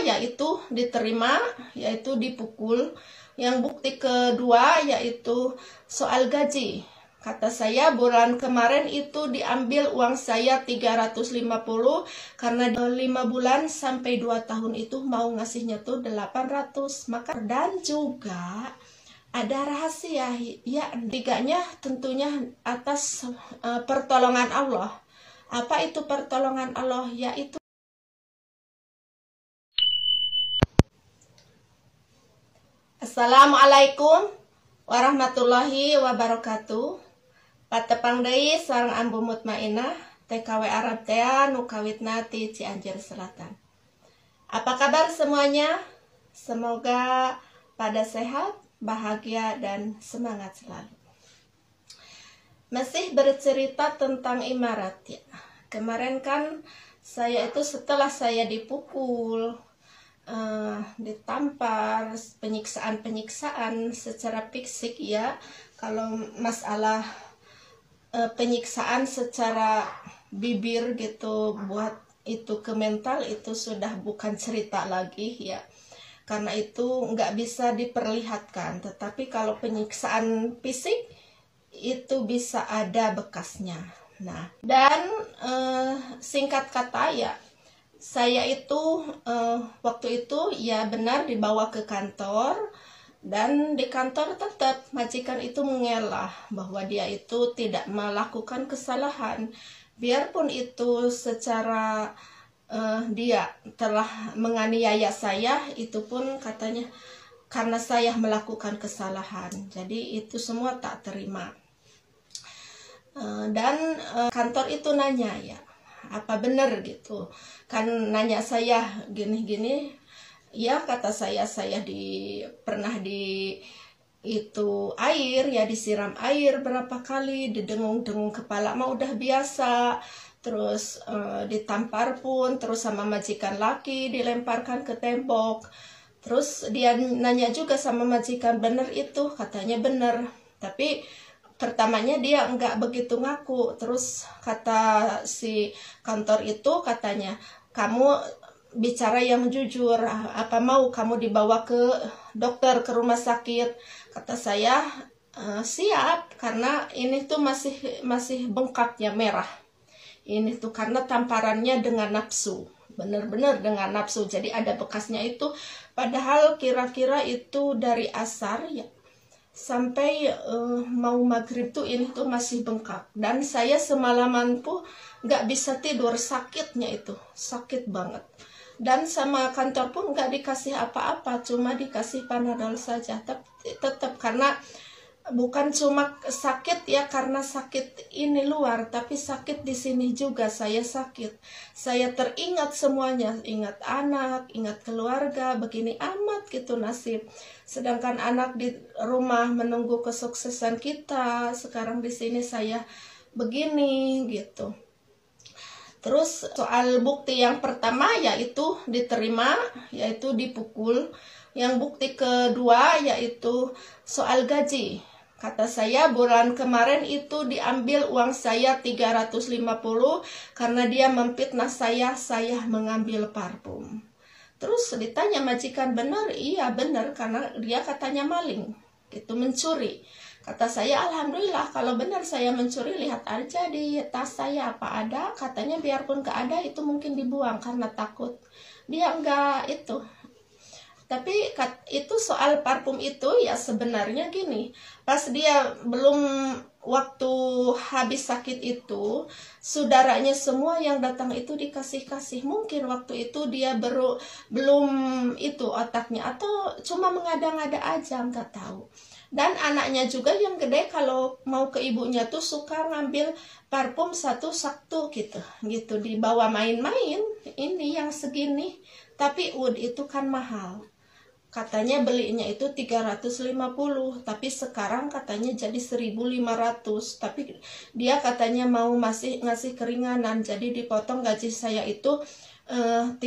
yaitu diterima, yaitu dipukul. Yang bukti kedua yaitu soal gaji. Kata saya bulan kemarin itu diambil uang saya 350 karena 5 bulan sampai 2 tahun itu mau ngasihnya tuh 800. Maka dan juga ada rahasia ya, tiganya tentunya atas pertolongan Allah. Apa itu pertolongan Allah? Yaitu Assalamualaikum warahmatullahi wabarakatuh. Patepang deui sareng Ambu Mutmainah TKW Arab Tea nu kawitna ti Cianjur Selatan. Apa kabar semuanya? Semoga pada sehat, bahagia dan semangat selalu. Masih bercerita tentang imarat ya. Kemarin kan saya itu setelah saya dipukul, ditampar, penyiksaan secara fisik ya. Kalau masalah penyiksaan secara bibir gitu buat itu ke mental itu sudah bukan cerita lagi ya, karena itu nggak bisa diperlihatkan. Tetapi kalau penyiksaan fisik itu bisa ada bekasnya. Nah, dan singkat kata ya, saya itu waktu itu ya benar dibawa ke kantor. Dan di kantor tetap majikan itu mengelak bahwa dia itu tidak melakukan kesalahan. Biarpun itu secara dia telah menganiaya saya, itu pun katanya karena saya melakukan kesalahan. Jadi itu semua tak terima. Dan kantor itu nanya ya, apa benar gitu. Kan nanya saya gini-gini. Ya kata saya pernah di itu air ya, disiram air berapa kali, didengung-dengung kepala mah udah biasa. Terus ditampar pun, terus sama majikan laki dilemparkan ke tembok. Terus dia nanya juga sama majikan, bener itu? Katanya bener. Tapi pertamanya dia nggak begitu ngaku. Terus kata si kantor itu katanya, kamu bicara yang jujur, apa mau kamu dibawa ke dokter, ke rumah sakit? Kata saya siap, karena ini tuh masih bengkak ya, merah. Ini tuh karena tamparannya dengan nafsu, bener-bener dengan nafsu, jadi ada bekasnya itu. Padahal kira-kira itu dari asar ya sampai mau maghrib tuh ini tuh masih bengkak. Dan saya semalaman pun nggak bisa tidur, sakitnya itu sakit banget. Dan sama kantor pun nggak dikasih apa-apa, cuma dikasih Panadol saja. Tetap karena bukan cuma sakit ya, karena sakit ini luar, tapi sakit di sini juga saya sakit. Saya teringat semuanya, ingat anak, ingat keluarga, begini amat gitu nasib. Sedangkan anak di rumah menunggu kesuksesan kita, sekarang di sini saya begini gitu. Terus soal bukti yang pertama yaitu diterima, yaitu dipukul. Yang bukti kedua yaitu soal gaji. Kata saya bulan kemarin itu diambil uang saya 350 karena dia memfitnah saya mengambil parfum. Terus ditanya majikan, benar? Iya benar, karena dia katanya maling, gitu, mencuri. Kata saya, alhamdulillah kalau benar saya mencuri, lihat aja di tas saya apa ada. Katanya biarpun gak ada itu mungkin dibuang karena takut. Dia enggak itu. Tapi itu soal parfum itu ya sebenarnya gini. Pas dia belum waktu habis sakit itu, saudaranya semua yang datang itu dikasih-kasih. Mungkin waktu itu dia belum itu otaknya, atau cuma mengada-ngada aja, nggak tahu. Dan anaknya juga yang gede kalau mau ke ibunya tuh suka ngambil parfum satu gitu dibawa main-main. Ini yang segini, tapi itu kan mahal. Katanya belinya itu 350, tapi sekarang katanya jadi 1.500. Tapi dia katanya mau masih ngasih keringanan, jadi dipotong gaji saya itu 350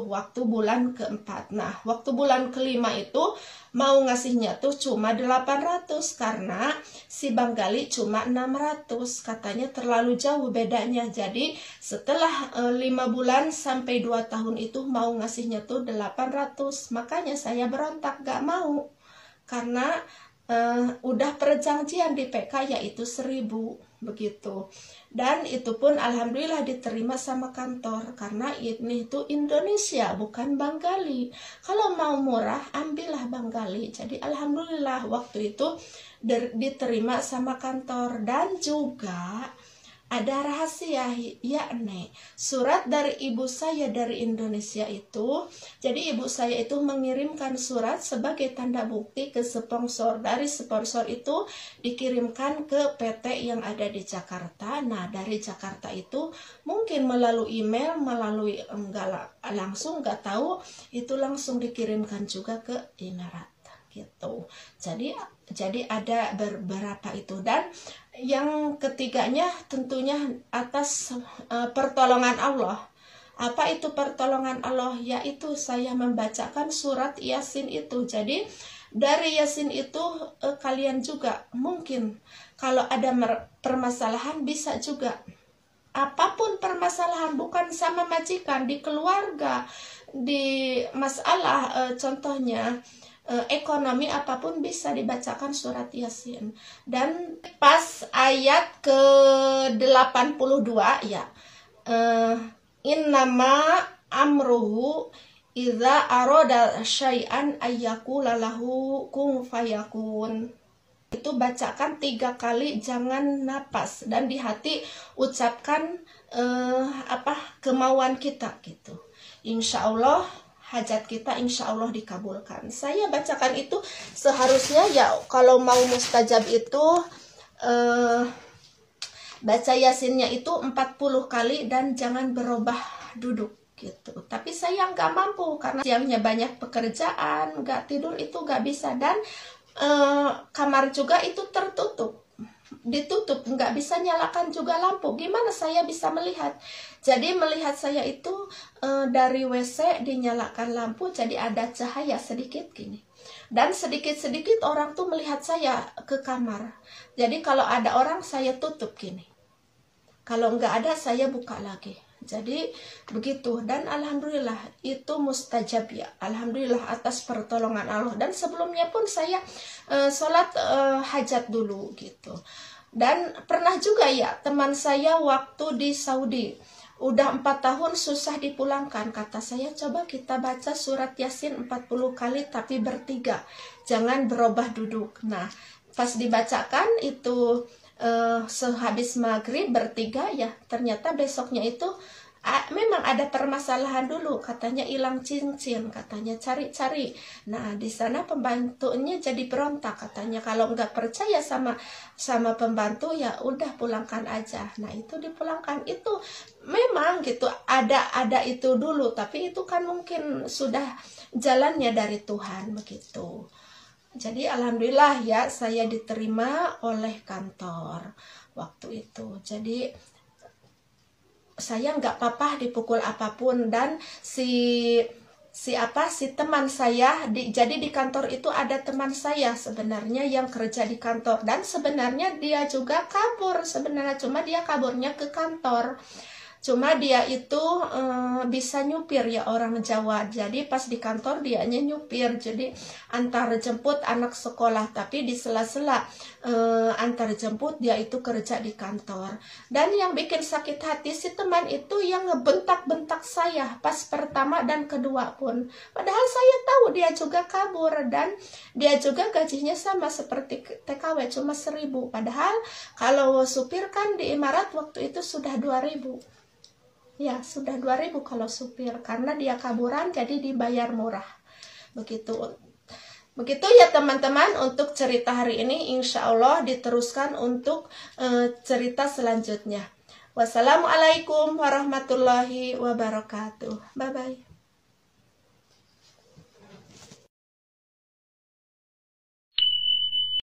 waktu bulan keempat. Nah, waktu bulan kelima itu mau ngasihnya tuh cuma 800 karena si Bang Gali cuma 600. Katanya terlalu jauh bedanya. Jadi setelah 5 bulan sampai 2 tahun itu mau ngasihnya tuh 800. Makanya saya berontak gak mau. Karena udah perjanjian di PK yaitu 1000 begitu. Dan itu pun alhamdulillah diterima sama kantor karena ini itu Indonesia bukan Bang Gali. Kalau mau murah ambillah Bang Gali. Jadi alhamdulillah waktu itu diterima sama kantor. Dan juga ada rahasia, yakni surat dari ibu saya dari Indonesia itu. Jadi ibu saya itu mengirimkan surat sebagai tanda bukti ke sponsor. Dari sponsor itu dikirimkan ke PT yang ada di Jakarta. Nah, dari Jakarta itu mungkin melalui email, melalui langsung nggak tahu, itu langsung dikirimkan juga ke Emirat gitu. Jadi ada beberapa itu. Dan yang ketiganya tentunya atas pertolongan Allah. Apa itu pertolongan Allah? Yaitu saya membacakan surat Yasin itu. Jadi dari Yasin itu kalian juga mungkin kalau ada permasalahan bisa juga. Apapun permasalahan, bukan sama majikan, di keluarga, di masalah contohnya ekonomi apapun bisa dibacakan surat Yasin. Dan pas ayat ke-82 ya, innama amruhu idza arada syai'an ayyaqula lahu kun fayakun. Itu bacakan 3 kali, jangan napas, dan di hati ucapkan kemauan kita gitu. Insya Allah hajat kita insya Allah dikabulkan. Saya bacakan itu seharusnya ya, kalau mau mustajab itu baca Yasinnya itu 40 kali dan jangan berubah duduk gitu. Tapi saya nggak mampu karena siangnya banyak pekerjaan, nggak tidur itu nggak bisa. Dan kamar juga itu tertutup, ditutup, nggak bisa nyalakan juga lampu. Gimana saya bisa melihat? Jadi melihat saya itu dari WC dinyalakan lampu, jadi ada cahaya sedikit gini. Dan sedikit-sedikit orang tuh melihat saya ke kamar. Jadi kalau ada orang saya tutup gini. Kalau nggak ada saya buka lagi. Jadi begitu. Dan alhamdulillah itu mustajab ya. Alhamdulillah atas pertolongan Allah. Dan sebelumnya pun saya sholat hajat dulu gitu. Dan pernah juga ya teman saya waktu di Saudi, udah 4 tahun susah dipulangkan. Kata saya, coba kita baca surat Yasin 40 kali tapi bertiga, jangan berubah duduk. Nah, pas dibacakan itu sehabis maghrib bertiga ya, ternyata besoknya itu memang ada permasalahan dulu, katanya hilang cincin, katanya cari-cari. Nah, di sana pembantunya jadi berontak, katanya kalau nggak percaya sama pembantu ya udah pulangkan aja. Nah, itu dipulangkan. Itu memang gitu, ada itu dulu, tapi itu kan mungkin sudah jalannya dari Tuhan begitu. Jadi alhamdulillah ya saya diterima oleh kantor waktu itu. Jadi saya nggak apa-apa dipukul apapun. Dan si teman saya jadi di kantor itu ada teman saya sebenarnya yang kerja di kantor, dan sebenarnya dia juga kabur sebenarnya, cuma dia kaburnya ke kantor. Cuma dia itu bisa nyupir ya, orang Jawa. Jadi pas di kantor dianya nyupir. Jadi antar jemput anak sekolah. Tapi di sela-sela antar jemput dia itu kerja di kantor. Dan yang bikin sakit hati si teman itu yang ngebentak-bentak saya pas pertama dan kedua pun. Padahal saya tahu dia juga kabur dan dia juga gajinya sama seperti TKW, cuma 1000. Padahal kalau supir kan di Emirat waktu itu sudah 2000. Ya, sudah 2000 kalau supir, karena dia kaburan jadi dibayar murah. Begitu ya teman-teman untuk cerita hari ini. Insya Allah diteruskan untuk cerita selanjutnya. Wassalamualaikum warahmatullahi wabarakatuh. Bye-bye.